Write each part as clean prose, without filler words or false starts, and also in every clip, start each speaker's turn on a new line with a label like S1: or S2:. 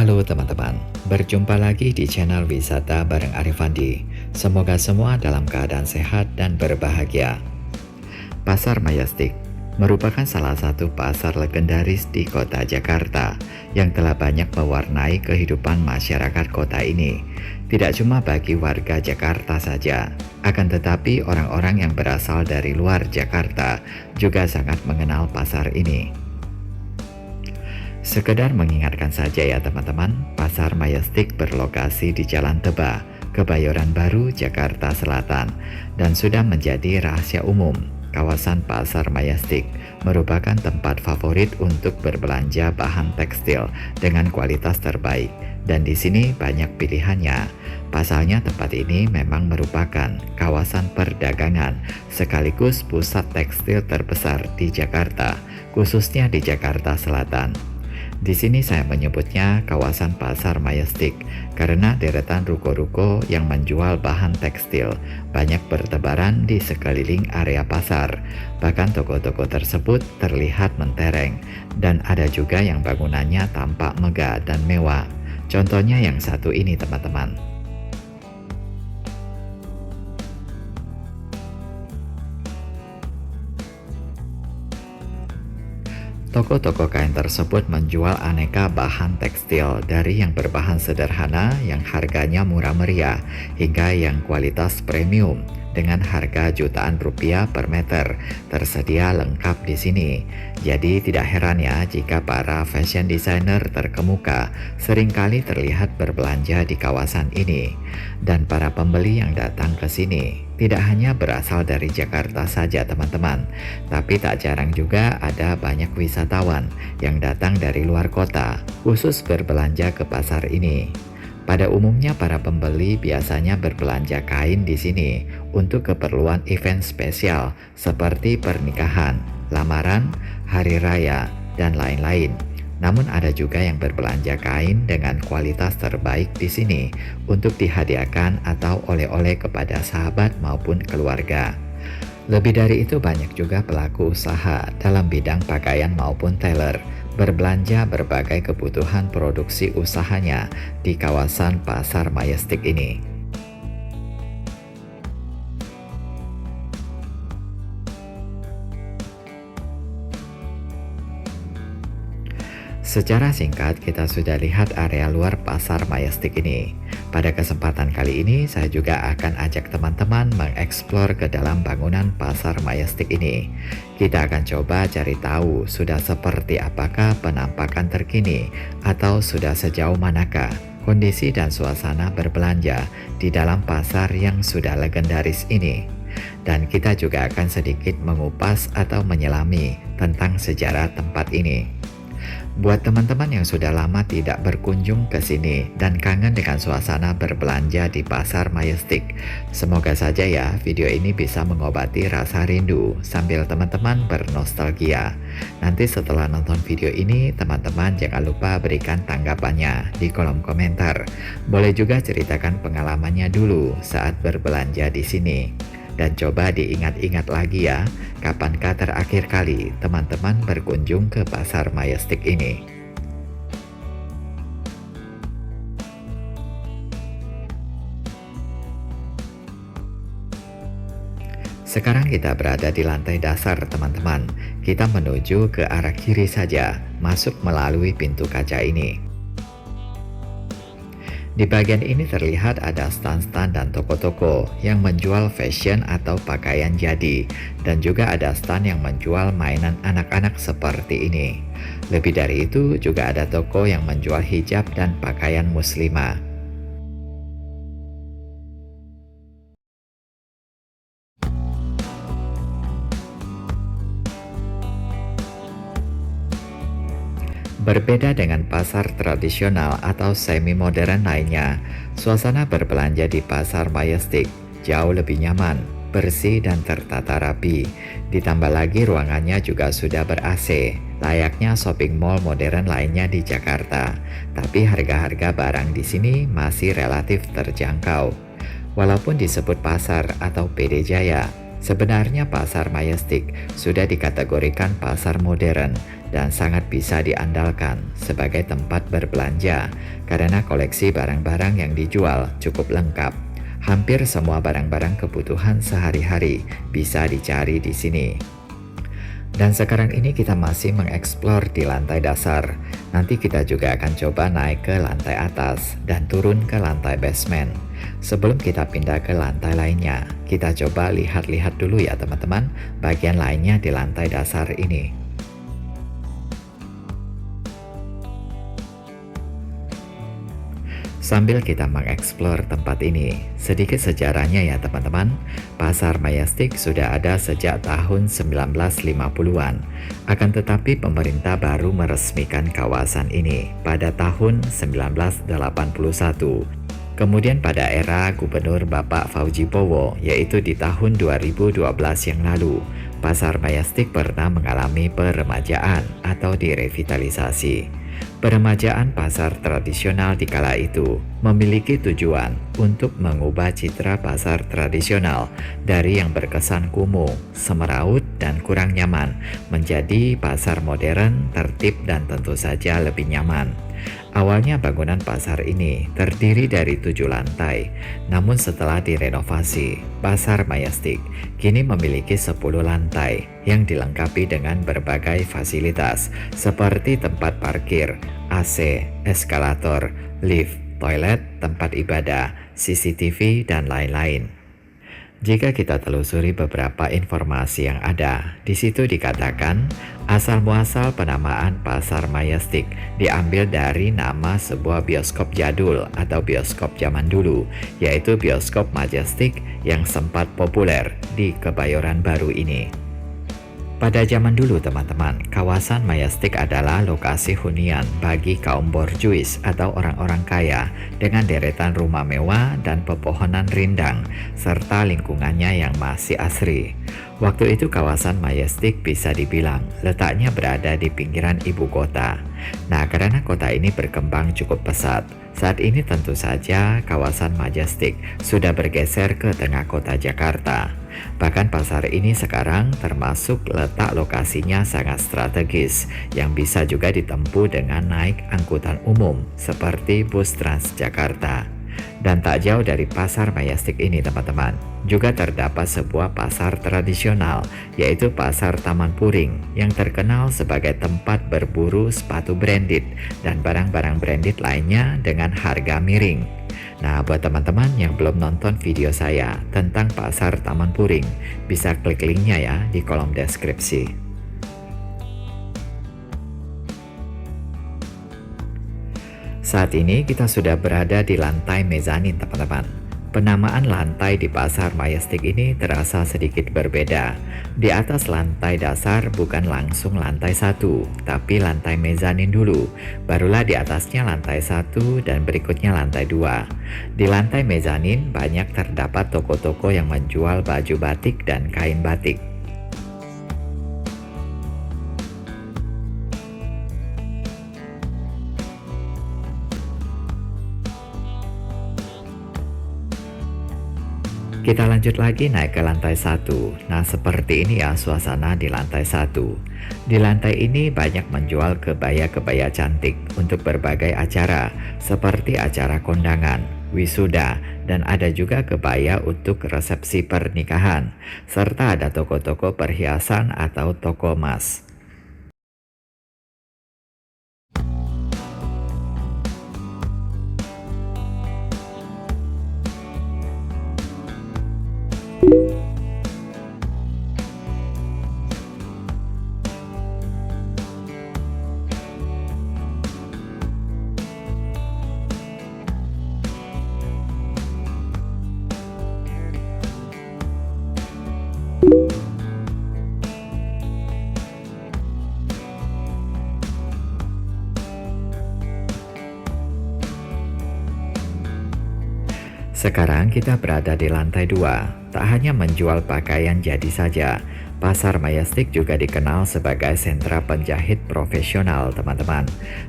S1: Halo teman-teman, berjumpa lagi di channel wisata bareng Arif Fandi. Semoga semua dalam keadaan sehat dan berbahagia. Pasar Majestic merupakan salah satu pasar legendaris di kota Jakarta yang telah banyak mewarnai kehidupan masyarakat kota ini. Tidak cuma bagi warga Jakarta saja, akan tetapi orang-orang yang berasal dari luar Jakarta juga sangat mengenal pasar ini. Sekedar mengingatkan saja ya teman-teman, Pasar Majestic berlokasi di Jalan Teba, Kebayoran Baru, Jakarta Selatan, dan sudah menjadi rahasia umum. Kawasan Pasar Majestic merupakan tempat favorit untuk berbelanja bahan tekstil dengan kualitas terbaik, dan di sini banyak pilihannya. Pasalnya tempat ini memang merupakan kawasan perdagangan sekaligus pusat tekstil terbesar di Jakarta, khususnya di Jakarta Selatan. Di sini saya menyebutnya kawasan Pasar Majestic karena deretan ruko-ruko yang menjual bahan tekstil banyak bertebaran di sekeliling area pasar. Bahkan toko-toko tersebut terlihat mentereng dan ada juga yang bangunannya tampak megah dan mewah. Contohnya yang satu ini teman-teman. Toko-toko kain tersebut menjual aneka bahan tekstil dari yang berbahan sederhana yang harganya murah meriah hingga yang kualitas premium dengan harga jutaan rupiah per meter tersedia lengkap di sini. Jadi tidak heran ya jika para fashion designer terkemuka seringkali terlihat berbelanja di kawasan ini. Dan para pembeli yang datang ke sini tidak hanya berasal dari Jakarta saja teman-teman, tapi tak jarang juga ada banyak wisatawan yang datang dari luar kota khusus berbelanja ke pasar ini. Pada umumnya para pembeli biasanya berbelanja kain di sini untuk keperluan event spesial seperti pernikahan, lamaran, hari raya, dan lain-lain. Namun ada juga yang berbelanja kain dengan kualitas terbaik di sini untuk dihadiahkan atau oleh-oleh kepada sahabat maupun keluarga. Lebih dari itu banyak juga pelaku usaha dalam bidang pakaian maupun tailor berbelanja berbagai kebutuhan produksi usahanya di kawasan Pasar Majestic ini. Secara singkat kita sudah lihat area luar Pasar Majestic ini. Pada kesempatan kali ini saya juga akan ajak teman-teman mengeksplor ke dalam bangunan Pasar Majestic ini. Kita akan coba cari tahu sudah seperti apakah penampakan terkini atau sudah sejauh manakah kondisi dan suasana berbelanja di dalam pasar yang sudah legendaris ini. Dan kita juga akan sedikit mengupas atau menyelami tentang sejarah tempat ini. Buat teman-teman yang sudah lama tidak berkunjung ke sini dan kangen dengan suasana berbelanja di Pasar Majestic, semoga saja ya video ini bisa mengobati rasa rindu sambil teman-teman bernostalgia. Nanti setelah nonton video ini, teman-teman jangan lupa berikan tanggapannya di kolom komentar. Boleh juga ceritakan pengalamannya dulu saat berbelanja di sini. Dan coba diingat-ingat lagi ya, kapankah terakhir kali teman-teman berkunjung ke Pasar Majestic ini? Sekarang kita berada di lantai dasar teman-teman. Kita menuju ke arah kiri saja, masuk melalui pintu kaca ini. Di bagian ini terlihat ada stand-stand dan toko-toko yang menjual fashion atau pakaian jadi, dan juga ada stand yang menjual mainan anak-anak seperti ini. Lebih dari itu, juga ada toko yang menjual hijab dan pakaian muslimah. Berbeda dengan pasar tradisional atau semi-modern lainnya, suasana berbelanja di Pasar Majestic jauh lebih nyaman, bersih dan tertata rapi. Ditambah lagi ruangannya juga sudah ber-AC, layaknya shopping mall modern lainnya di Jakarta. Tapi harga-harga barang di sini masih relatif terjangkau. Walaupun disebut pasar atau PD Jaya, Sebenarnya pasar Majestic sudah dikategorikan pasar modern dan sangat bisa diandalkan sebagai tempat berbelanja karena koleksi barang-barang yang dijual cukup lengkap. Hampir semua barang-barang kebutuhan sehari-hari bisa dicari di sini. Dan sekarang ini kita masih mengeksplor di lantai dasar. Nanti kita juga akan coba naik ke lantai atas dan turun ke lantai basement. Sebelum kita pindah ke lantai lainnya, kita coba lihat-lihat dulu ya teman-teman, bagian lainnya di lantai dasar ini. Sambil kita mengeksplor tempat ini, sedikit sejarahnya ya teman-teman. Pasar Majestic sudah ada sejak tahun 1950-an. Akan tetapi pemerintah baru meresmikan kawasan ini pada tahun 1981. Kemudian pada era Gubernur Bapak Fauji Bowo, yaitu di tahun 2012 yang lalu, Pasar Majestic pernah mengalami peremajaan atau direvitalisasi. Peremajaan pasar tradisional di kala itu memiliki tujuan untuk mengubah citra pasar tradisional dari yang berkesan kumuh, semeraut, dan kurang nyaman menjadi pasar modern, tertib, dan tentu saja lebih nyaman. Awalnya bangunan pasar ini terdiri dari 7 lantai, namun setelah direnovasi, Pasar Majestic kini memiliki 10 lantai yang dilengkapi dengan berbagai fasilitas seperti tempat parkir, AC, eskalator, lift, toilet, tempat ibadah, CCTV, dan lain-lain. Jika kita telusuri beberapa informasi yang ada, di situ dikatakan asal-muasal penamaan Pasar Majestic diambil dari nama sebuah bioskop jadul atau bioskop zaman dulu, yaitu bioskop Majestic yang sempat populer di Kebayoran Baru ini. Pada zaman dulu teman-teman, kawasan Majestic adalah lokasi hunian bagi kaum borjuis atau orang-orang kaya dengan deretan rumah mewah dan pepohonan rindang serta lingkungannya yang masih asri. Waktu itu kawasan Majestic bisa dibilang letaknya berada di pinggiran ibu kota. Nah, karena kota ini berkembang cukup pesat, saat ini tentu saja kawasan Majestic sudah bergeser ke tengah kota Jakarta. Bahkan pasar ini sekarang termasuk letak lokasinya sangat strategis yang bisa juga ditempuh dengan naik angkutan umum seperti bus Transjakarta. Dan tak jauh dari pasar Majestic ini teman-teman, juga terdapat sebuah pasar tradisional yaitu Pasar Taman Puring yang terkenal sebagai tempat berburu sepatu branded dan barang-barang branded lainnya dengan harga miring. Nah, buat teman-teman yang belum nonton video saya tentang Pasar Taman Puring, bisa klik linknya ya di kolom deskripsi. Saat ini kita sudah berada di lantai mezanin teman-teman. Penamaan lantai di Pasar Majestic ini terasa sedikit berbeda. Di atas lantai dasar bukan langsung lantai 1, tapi lantai mezanin dulu. Barulah di atasnya lantai 1 dan berikutnya lantai 2. Di lantai mezanin banyak terdapat toko-toko yang menjual baju batik dan kain batik. Kita lanjut lagi naik ke lantai 1. Nah, seperti ini ya suasana di lantai 1. Di lantai ini banyak menjual kebaya-kebaya cantik untuk berbagai acara, seperti acara kondangan, wisuda, dan ada juga kebaya untuk resepsi pernikahan, serta ada toko-toko perhiasan atau toko emas. Sekarang kita berada di lantai 2. Tak hanya menjual pakaian jadi saja, Pasar Majestic juga dikenal sebagai sentra penjahit profesional, teman-teman.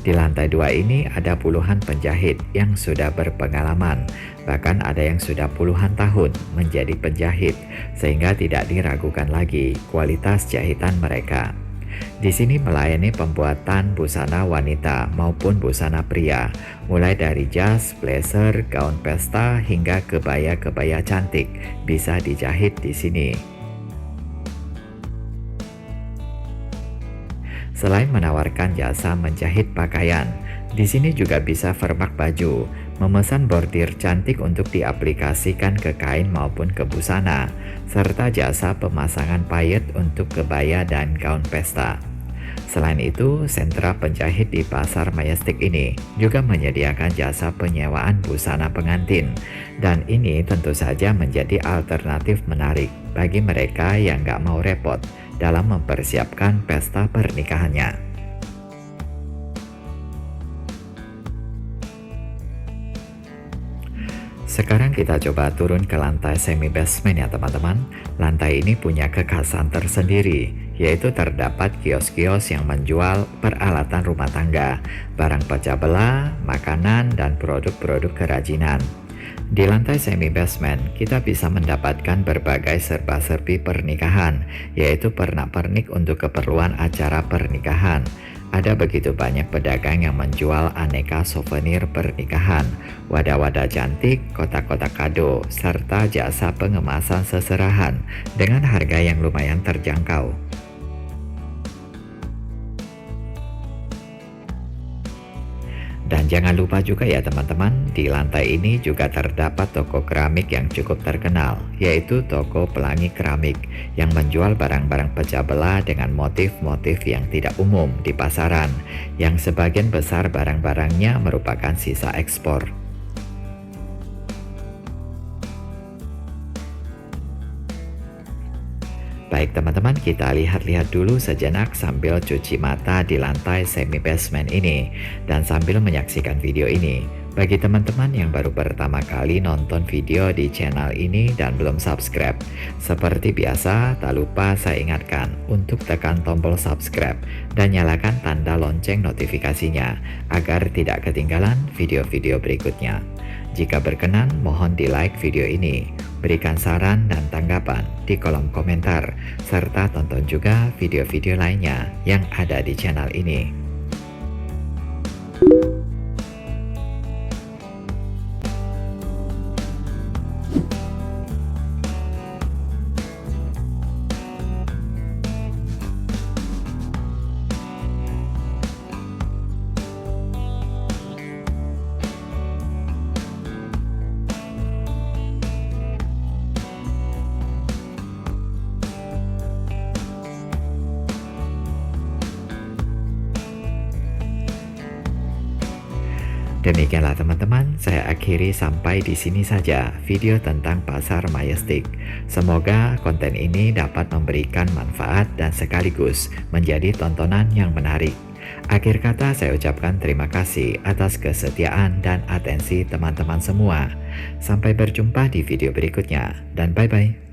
S1: Di lantai 2 ini ada puluhan penjahit yang sudah berpengalaman, bahkan ada yang sudah puluhan tahun menjadi penjahit, sehingga tidak diragukan lagi kualitas jahitan mereka. Di sini melayani pembuatan busana wanita maupun busana pria, mulai dari jas, blazer, gaun pesta, hingga kebaya-kebaya cantik bisa dijahit di sini. Selain menawarkan jasa menjahit pakaian, di sini juga bisa vermak baju, memesan bordir cantik untuk diaplikasikan ke kain maupun ke busana, serta jasa pemasangan payet untuk kebaya dan gaun pesta. Selain itu, sentra penjahit di Pasar Majestic ini juga menyediakan jasa penyewaan busana pengantin, dan ini tentu saja menjadi alternatif menarik bagi mereka yang nggak mau repot dalam mempersiapkan pesta pernikahannya. Sekarang kita coba turun ke lantai semi basement ya teman-teman. Lantai ini punya kekhasan tersendiri, yaitu terdapat kios-kios yang menjual peralatan rumah tangga, barang pecah belah, makanan, dan produk-produk kerajinan. Di lantai semi basement, kita bisa mendapatkan berbagai serba-serbi pernikahan, yaitu pernak-pernik untuk keperluan acara pernikahan. Ada begitu banyak pedagang yang menjual aneka souvenir pernikahan, wadah-wadah cantik, kotak-kotak kado, serta jasa pengemasan seserahan dengan harga yang lumayan terjangkau. Dan jangan lupa juga ya teman-teman, di lantai ini juga terdapat toko keramik yang cukup terkenal, yaitu toko Pelangi Keramik yang menjual barang-barang pecah belah dengan motif-motif yang tidak umum di pasaran, yang sebagian besar barang-barangnya merupakan sisa ekspor. Baik teman-teman, kita lihat-lihat dulu sejenak sambil cuci mata di lantai semi basement ini dan sambil menyaksikan video ini. Bagi teman-teman yang baru pertama kali nonton video di channel ini dan belum subscribe, seperti biasa tak lupa saya ingatkan untuk tekan tombol subscribe dan nyalakan tanda lonceng notifikasinya agar tidak ketinggalan video-video berikutnya. Jika berkenan, mohon di-like video ini, berikan saran dan tanggapan di kolom komentar, serta tonton juga video-video lainnya yang ada di channel ini. Demikianlah teman-teman, saya akhiri sampai di sini saja video tentang Pasar Majestic. Semoga konten ini dapat memberikan manfaat dan sekaligus menjadi tontonan yang menarik. Akhir kata saya ucapkan terima kasih atas kesetiaan dan atensi teman-teman semua. Sampai berjumpa di video berikutnya dan bye-bye.